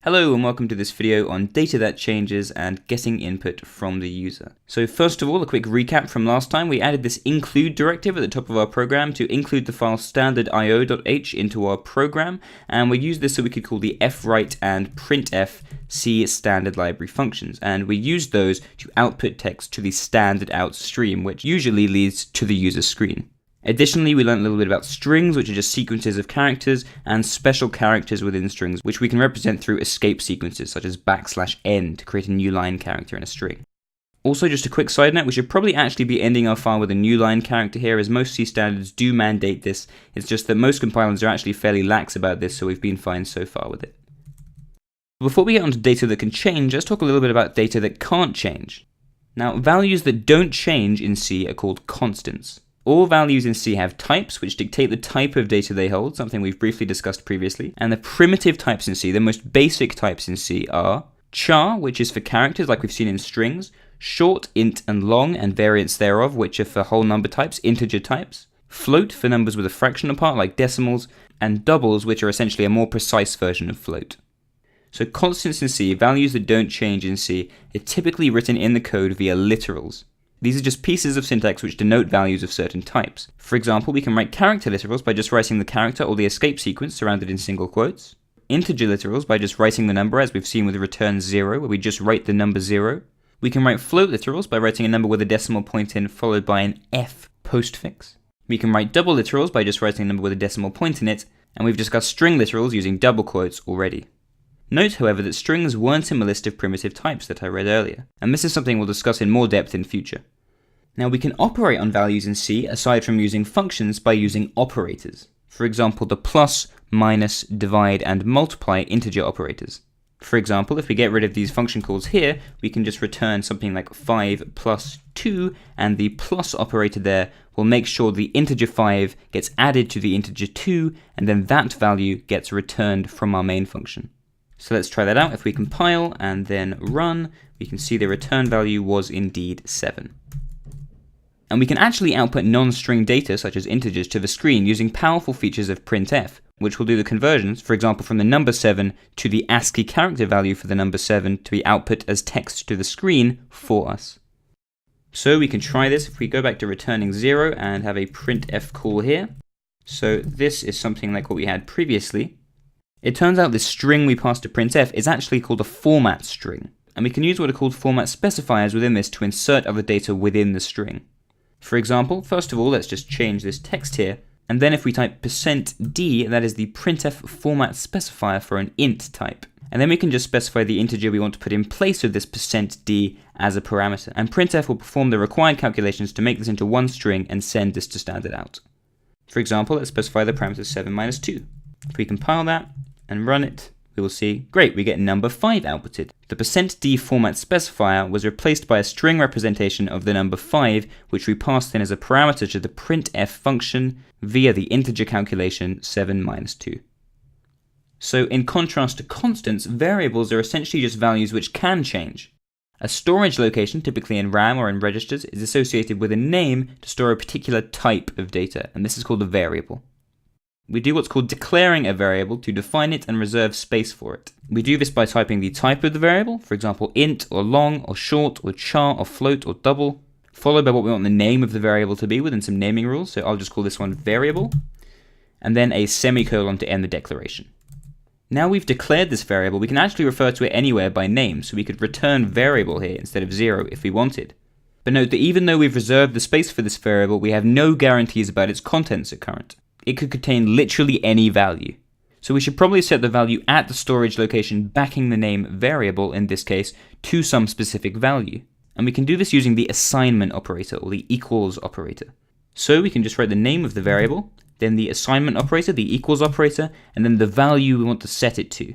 Hello and welcome to this video on data that changes and getting input from the user. So first of all, a quick recap from last time. We added this include directive at the top of our program to include the file standard.io.h into our program, and we used this so we could call the fwrite and printf C standard library functions, and we used those to output text to the standard out stream, which usually leads to the user screen. Additionally, we learned a little bit about strings, which are just sequences of characters, and special characters within strings, which we can represent through escape sequences, such as \n to create a new line character in a string. Also, just a quick side note, we should probably actually be ending our file with a new line character here, as most C standards do mandate this. It's just that most compilers are actually fairly lax about this, so we've been fine so far with it. Before we get onto data that can change, let's talk a little bit about data that can't change. Now, values that don't change in C are called constants. All values in C have types, which dictate the type of data they hold, something we've briefly discussed previously. And the primitive types in C, the most basic types in C, are char, which is for characters like we've seen in strings, short, int, and long, and variants thereof, which are for whole number types, integer types, float for numbers with a fractional part like decimals, and doubles, which are essentially a more precise version of float. So constants in C, values that don't change in C, are typically written in the code via literals. These are just pieces of syntax which denote values of certain types. For example, we can write character literals by just writing the character or the escape sequence surrounded in single quotes. Integer literals by just writing the number, as we've seen with return 0, where we just write the number 0. We can write float literals by writing a number with a decimal point in followed by an F postfix. We can write double literals by just writing a number with a decimal point in it, and we've discussed string literals using double quotes already. Note, however, that strings weren't in the list of primitive types that I read earlier, and this is something we'll discuss in more depth in future. Now, we can operate on values in C aside from using functions by using operators. For example, the plus, minus, divide, and multiply integer operators. For example, if we get rid of these function calls here, we can just return something like 5 plus 2, and the plus operator there will make sure the integer 5 gets added to the integer 2, and then that value gets returned from our main function. So let's try that out. If we compile and then run, we can see the return value was indeed 7. And we can actually output non-string data, such as integers, to the screen using powerful features of Printf, which will do the conversions, for example, from the number 7 to the ASCII character value for the number 7 to be output as text to the screen for us. So we can try this if we go back to returning 0 and have a printf call here. So this is something like what we had previously. It turns out this string we passed to printf is actually called a format string, and we can use what are called format specifiers within this to insert other data within the string. For example, first of all, let's just change this text here, and then if we type %d, that is the printf format specifier for an int type. And then we can just specify the integer we want to put in place of this %d as a parameter, and printf will perform the required calculations to make this into one string and send this to standard out. For example, let's specify the parameter 7 minus 2. If we compile that and run it, we will see, great, we get number 5 outputted. The %d format specifier was replaced by a string representation of the number 5, which we passed in as a parameter to the printf function via the integer calculation 7 minus 2. So in contrast to constants, variables are essentially just values which can change. A storage location, typically in RAM or in registers, is associated with a name to store a particular type of data, and this is called a variable. We do what's called declaring a variable to define it and reserve space for it. We do this by typing the type of the variable, for example int or long or short or char or float or double, followed by what we want the name of the variable to be within some naming rules, so I'll just call this one variable, and then a semicolon to end the declaration. Now we've declared this variable, we can actually refer to it anywhere by name, so we could return variable here instead of 0 if we wanted. But note that even though we've reserved the space for this variable, we have no guarantees about its contents at current. It could contain literally any value. So we should probably set the value at the storage location backing the name variable, in this case, to some specific value. And we can do this using the assignment operator or the equals operator. So we can just write the name of the variable, then the assignment operator, the equals operator, and then the value we want to set it to.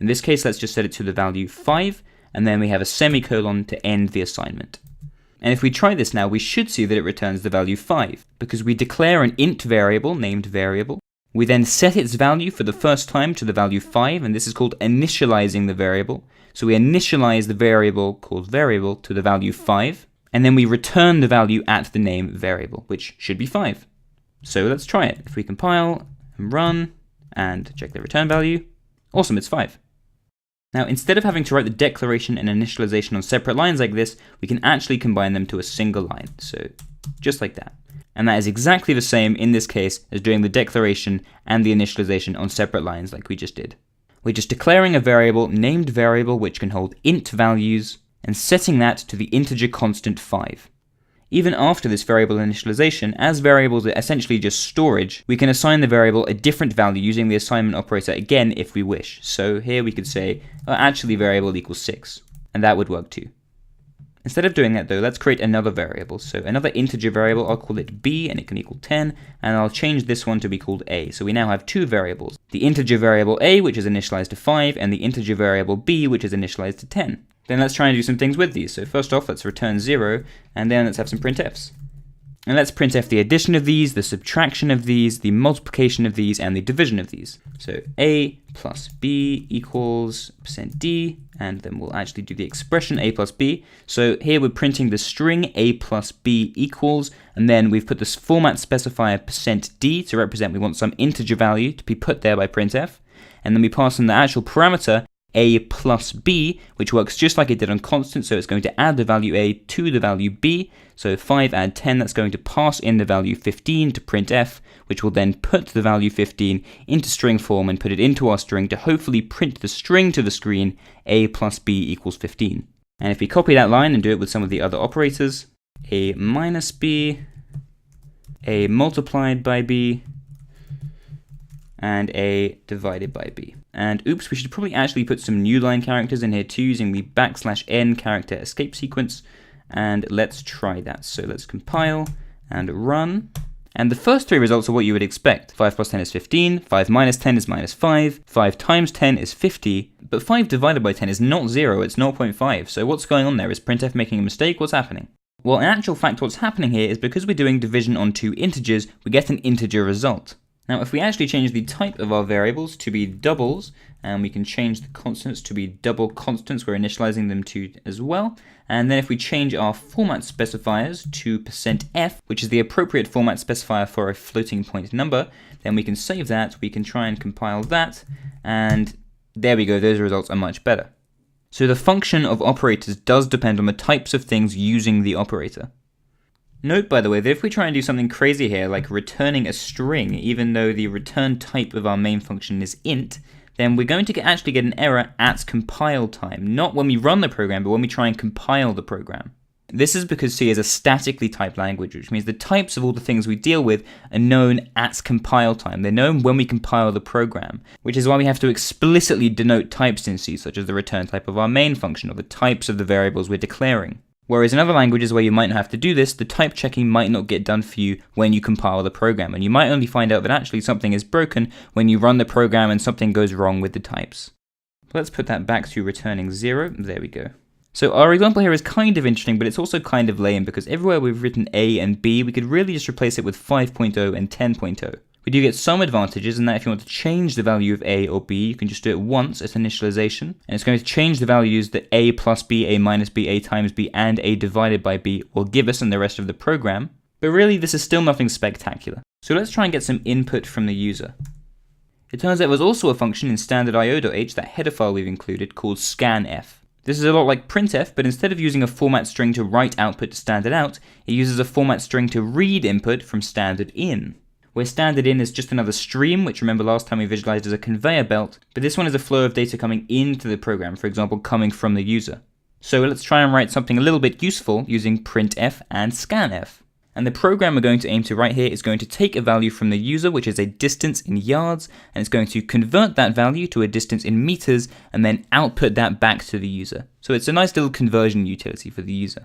In this case, let's just set it to the value 5, and then we have a semicolon to end the assignment. And if we try this now, we should see that it returns the value 5, because we declare an int variable named variable. We then set its value for the first time to the value 5, and this is called initializing the variable. So we initialize the variable called variable to the value 5, and then we return the value at the name variable, which should be 5. So let's try it. If we compile and run and check the return value, awesome, it's 5. Now, instead of having to write the declaration and initialization on separate lines like this, we can actually combine them to a single line. So just like that. And that is exactly the same in this case as doing the declaration and the initialization on separate lines like we just did. We're just declaring a variable named variable which can hold int values and setting that to the integer constant 5. Even after this variable initialization, as variables are essentially just storage, we can assign the variable a different value using the assignment operator again if we wish. So here we could say, actually variable equals 6, and that would work too. Instead of doing that though, let's create another variable. So another integer variable, I'll call it b, and it can equal 10, and I'll change this one to be called a. So we now have two variables. The integer variable a, which is initialized to 5, and the integer variable b, which is initialized to 10. Then let's try and do some things with these. So first off, let's return 0, and then let's have some printfs. And let's printf the addition of these, the subtraction of these, the multiplication of these, and the division of these. So a plus b equals %d, and then we'll actually do the expression a plus b. So here we're printing the string a plus b equals, and then we've put this format specifier %d to represent we want some integer value to be put there by printf, and then we pass in the actual parameter a plus b, which works just like it did on constant, so it's going to add the value a to the value b. So 5 add 10, that's going to pass in the value 15 to printf, which will then put the value 15 into string form and put it into our string to hopefully print the string to the screen, a plus b equals 15. And if we copy that line and do it with some of the other operators, a minus b, a multiplied by b, and a divided by b. And oops, we should probably actually put some new line characters in here too, using the \n character escape sequence. And let's try that. So let's compile and run. And the first three results are what you would expect. 5 plus 10 is 15, 5 minus 10 is minus 5, 5 times 10 is 50, but 5 divided by 10 is not 0, it's 0.5. So what's going on there? Is printf making a mistake? What's happening? Well, in actual fact, what's happening here is because we're doing division on two integers, we get an integer result. Now, if we actually change the type of our variables to be doubles, and we can change the constants to be double constants, we're initializing them to as well. And then if we change our format specifiers to %f, which is the appropriate format specifier for a floating point number, then we can save that, we can try and compile that, and there we go, those results are much better. So the function of operators does depend on the types of things using the operator. Note, by the way, that if we try and do something crazy here, like returning a string, even though the return type of our main function is int, then we're going to actually get an error at compile time, not when we run the program, but when we try and compile the program. This is because C is a statically typed language, which means the types of all the things we deal with are known at compile time. They're known when we compile the program, which is why we have to explicitly denote types in C, such as the return type of our main function, or the types of the variables we're declaring. Whereas in other languages where you might not have to do this, the type checking might not get done for you when you compile the program, and you might only find out that actually something is broken when you run the program and something goes wrong with the types. Let's put that back to returning 0, there we go. So our example here is kind of interesting, but it's also kind of lame because everywhere we've written A and B, we could really just replace it with 5.0 and 10.0. We do get some advantages in that if you want to change the value of A or B, you can just do it once at initialization, and it's going to change the values that A plus B, A minus B, A times B, and A divided by B will give us in the rest of the program. But really, this is still nothing spectacular. So let's try and get some input from the user. It turns out there's also a function in standard.io.h, that header file we've included, called scanf. This is a lot like printf, but instead of using a format string to write output to standard out, it uses a format string to read input from standard in. Where standard in is just another stream, which remember last time we visualized as a conveyor belt, but this one is a flow of data coming into the program, for example, coming from the user. So let's try and write something a little bit useful using printf and scanf. And the program we're going to aim to write here is going to take a value from the user, which is a distance in yards, and it's going to convert that value to a distance in meters, and then output that back to the user. So it's a nice little conversion utility for the user.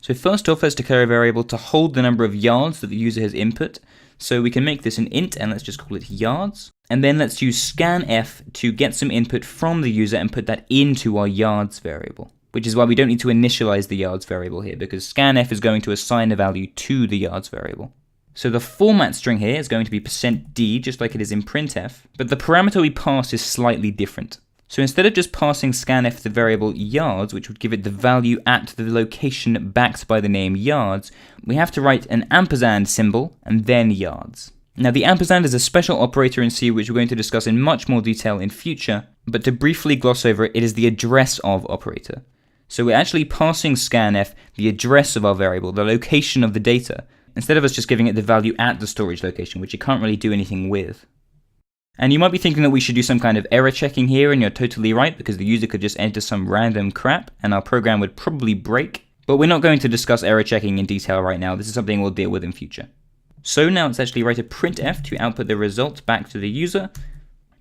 So first off, let's declare a variable to hold the number of yards that the user has input. So we can make this an int, and let's just call it yards. And then let's use scanf to get some input from the user and put that into our yards variable. Which is why we don't need to initialize the yards variable here, because scanf is going to assign a value to the yards variable. So the format string here is going to be %d, just like it is in printf, but the parameter we pass is slightly different. So instead of just passing scanf the variable yards, which would give it the value at the location backed by the name yards, we have to write an ampersand symbol and then yards. Now the ampersand is a special operator in C which we're going to discuss in much more detail in future, but to briefly gloss over it, it is the address of operator. So we're actually passing scanf the address of our variable, the location of the data, instead of us just giving it the value at the storage location, which it can't really do anything with. And you might be thinking that we should do some kind of error checking here, and you're totally right, because the user could just enter some random crap, and our program would probably break. But we're not going to discuss error checking in detail right now. This is something we'll deal with in future. So now let's actually write a printf to output the result back to the user.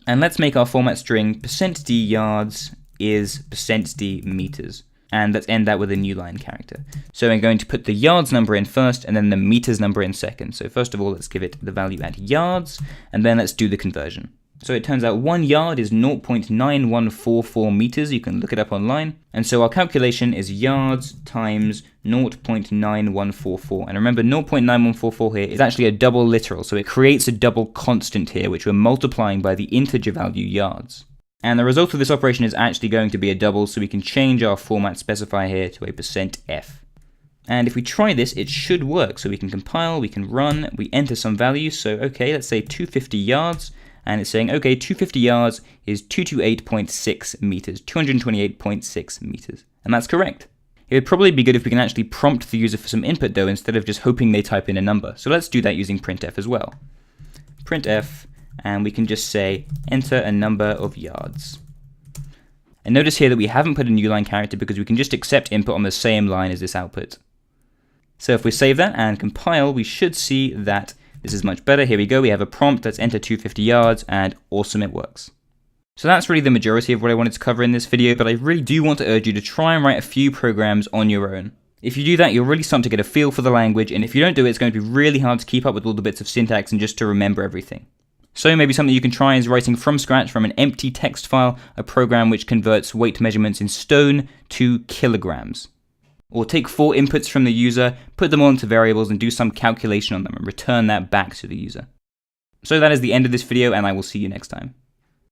And let's make our format string %d yards is %d meters. And let's end that with a new line character. So I'm going to put the yards number in first and then the meters number in second. So first of all, let's give it the value at yards, and then let's do the conversion. So it turns out 1 yard is 0.9144 meters. You can look it up online. And so our calculation is yards times 0.9144. And remember, 0.9144 here is actually a double literal. So it creates a double constant here, which we're multiplying by the integer value yards. And the result of this operation is actually going to be a double, so we can change our format specifier here to a %f. And if we try this, it should work. So we can compile, we can run, we enter some values. So okay, let's say 250 yards. And it's saying, okay, 250 yards is 228.6 meters, 228.6 meters. And that's correct. It would probably be good if we can actually prompt the user for some input though, instead of just hoping they type in a number. So let's do that using printf as well. Printf, and we can just say, enter a number of yards. And notice here that we haven't put a new line character because we can just accept input on the same line as this output. So if we save that and compile, we should see that this is much better. Here we go, we have a prompt, let's enter 250 yards, and awesome, it works. So that's really the majority of what I wanted to cover in this video, but I really do want to urge you to try and write a few programs on your own. If you do that, you'll really start to get a feel for the language, and if you don't do it, it's going to be really hard to keep up with all the bits of syntax and just to remember everything. So maybe something you can try is writing from scratch from an empty text file, a program which converts weight measurements in stone to kilograms. Or take 4 inputs from the user, put them all into variables and do some calculation on them and return that back to the user. So that is the end of this video, and I will see you next time.